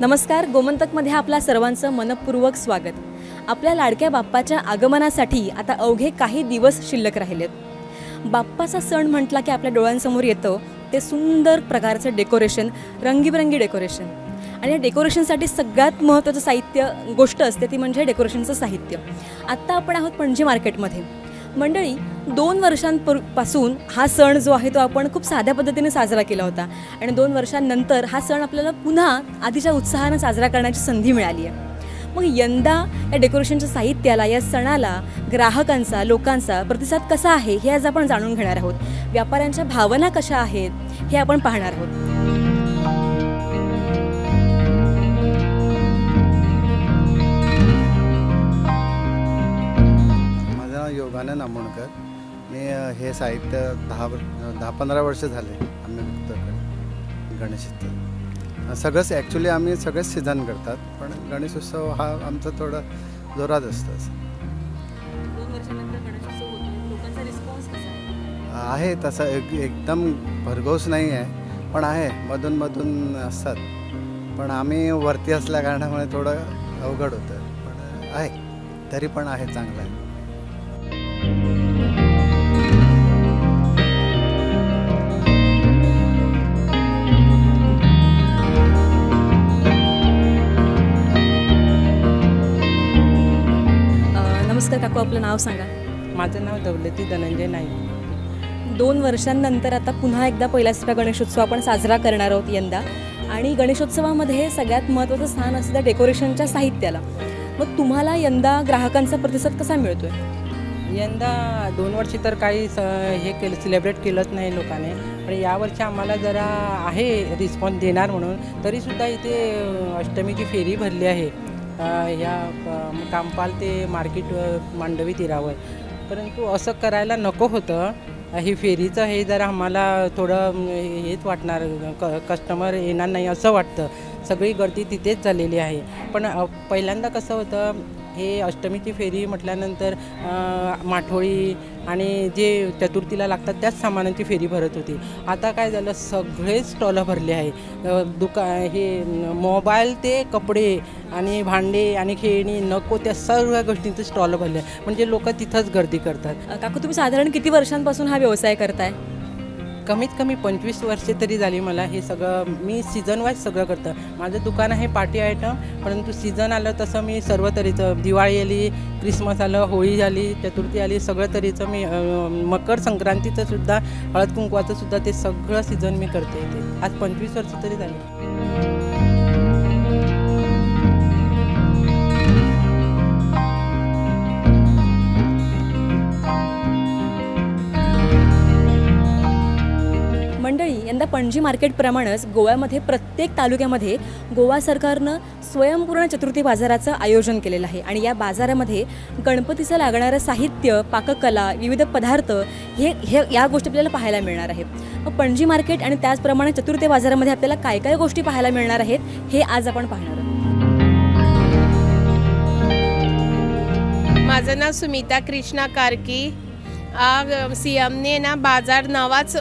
नमस्कार, गोमंतकमध्ये आपल्या सर्वांचं मनपूर्वक स्वागत। आपल्या लाडक्या बाप्पाच्या आगमनासाठी आता अवघे काही दिवस शिल्लक राहिलेत। बाप्पाचा सण म्हटला की आपल्या डोळ्यांसमोर येतं ते सुंदर प्रकारचं डेकोरेशन, रंगीबेरंगी डेकोरेशन। आणि या डेकोरेशनसाठी सगळ्यात महत्त्वाचं साहित्य गोष्ट असते ती म्हणजे डेकोरेशनचं साहित्य। आता आपण आहोत पणजी मार्केटमध्ये। मंडळी, 2 वर्षांपासून हा सण जो आहे तो आपण खूप साध्या पद्धतीने साजरा केला होता आणि 2 वर्षांनंतर हा सण आपल्याला पुन्हा आधीच्या उत्साहाने साजरा करण्याची संधी मिळाली आहे। मग यंदा या डेकोरेशनच्या साहित्याला, या सणाला ग्राहकांचा, लोकांचा प्रतिसाद कसा आहे हे आज आपण जाणून घेणार आहोत। व्यापाऱ्यांच्या भावना कशा आहेत हे आपण पाहणार आहोत। योगानंद आमोणकर, मी हे साहित्य 10-15 वर्ष झाले आम्ही विकतो गणेशोत्सव। सगळंच ॲक्च्युली आम्ही सगळेच सीझन करतात, पण गणेशोत्सव हा आमचा थोडा जोरात असतो। 2 वर्षानंतर गणेशोत्सव होतो, लोकांचा रिस्पॉन्स कसा आहे? तसा एकदम भरघोस नाही आहे, पण आहे, मधून असतात, पण आम्ही वरती असल्या कारणामुळे थोडं अवघड होतं, पण आहे, तरी पण आहे, चांगलं आहे। नमस्कार काकू, आपलं नाव सांगा। माझं नाव दौलती धनंजय नाईक। 2 वर्षांनंतर आता पुन्हा एकदा पहिलाच गणेशोत्सव आपण साजरा करणार आहोत यंदा। आणि गणेशोत्सवामध्ये सगळ्यात महत्त्वाचं स्थान असतं त्या डेकोरेशनच्या साहित्याला। मग तुम्हाला यंदा ग्राहकांचा प्रतिसाद कसा मिळतोय? यंदा 2 वर्षी तर काही हे केलं, सेलिब्रेट केलंच नाही लोकांनी, पण यावर्षी आम्हाला जरा आहे रिस्पॉन्स देणार म्हणून। तरीसुद्धा इथे अष्टमीची फेरी भरली आहे, ह्या कामपाल ते मार्केट मांडवी तीरावर। परंतु असं करायला नको होतं, हे फेरीचं हे जरा आम्हाला थोडं हेच वाटणार, कस्टमर येणार नाही असं वाटतं। सगळी गर्दी तिथेच झालेली आहे। पण पहिल्यांदा कसं होतं, हे अष्टमीची फेरी म्हटल्यानंतर माठोळी आणि जे चतुर्थीला लागतात त्याच सामानांची फेरी भरत होती। आता काय झालं, सगळेच स्टॉल भरले आहे। हे मोबाईल ते कपडे आणि भांडे आणि खेळणी नको त्या सर्व गोष्टींचे स्टॉल भरले, म्हणजे लोक तिथंच गर्दी करतात। काकू, तुम्ही साधारण किती वर्षांपासून हा व्यवसाय करताय? कमीत कमी 25 वर्षे तरी झाली मला हे सगळं। मी सीझन वाईज सगळं करतं। माझं दुकान आहे पार्टी आयटम, परंतु सीझन आलं तसं मी सर्व तऱ्हेचं, दिवाळी आली, क्रिसमस आलं, होळी झाली, चतुर्थी आली, सगळं तऱ्हेचं मी, मकर संक्रांतीचं सुद्धा, हळद कुंकवाचं सुद्धा, ते सगळं सीझन मी करते इथे। आज 25 वर्ष तरी झाली। मंडळी, यंदा पणजी मार्केटप्रमाणेच गोव्यामध्ये प्रत्येक तालुक्यामध्ये गोवा सरकारनं स्वयंपूर्ण चतुर्थी बाजाराचं आयोजन केलेलं आहे। आणि या बाजारामध्ये गणपतीचं लागणारं साहित्य, पाककला, विविध पदार्थ हे या गोष्टी आपल्याला पाहायला मिळणार आहेत। मग पणजी मार्केट आणि त्याचप्रमाणे चतुर्थी बाजारामध्ये आपल्याला काय काय गोष्टी पाहायला मिळणार आहेत हे आज आपण पाहणार आहोत। माझं नाव सुमिता कृष्णा कारकी। CMने ना बाजार नवाच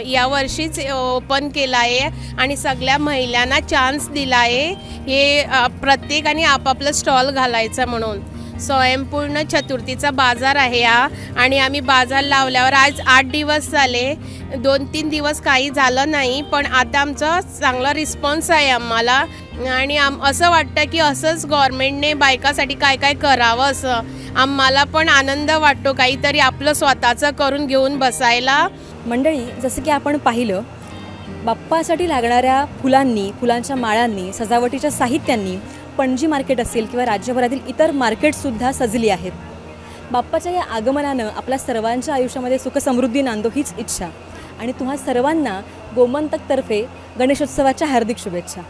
या वर्षीच ओपन केला आहे आणि सगळ्या महिलांना चान्स दिला आहे, हे प्रत्येकाने आपापलं स्टॉल घालायचं म्हणून। स्वयंपूर्ण चतुर्थीचा बाजार आहे हा, आणि आम्ही बाजार लावल्यावर आज 8 दिवस झाले। 2-3 दिवस काही झालं नाही, पण आता आमचा चांगला रिस्पॉन्स आहे आम्हाला। आणि असं वाटतं की असंच गव्हर्नमेंटने बायकासाठी काय काय करावं, असं आम्हाला पण आनंद वाटतो काहीतरी आपलं स्वतःचं करून घेऊन बसायला। मंडळी, जसं की आपण पाहिलं, बाप्पासाठी लागणाऱ्या फुलांनी, फुलांच्या माळांनी, सजावटीच्या साहित्यांनी पणजी मार्केट असेल किंवा राज्यभरातील इतर मार्केटसुद्धा सजली आहेत। बाप्पाच्या या आगमनानं आपल्या सर्वांच्या आयुष्यामध्ये सुखसमृद्धी नांदो हीच इच्छा, आणि तुम्हा सर्वांना गोमंतकतर्फे गणेशोत्सवाच्या हार्दिक शुभेच्छा।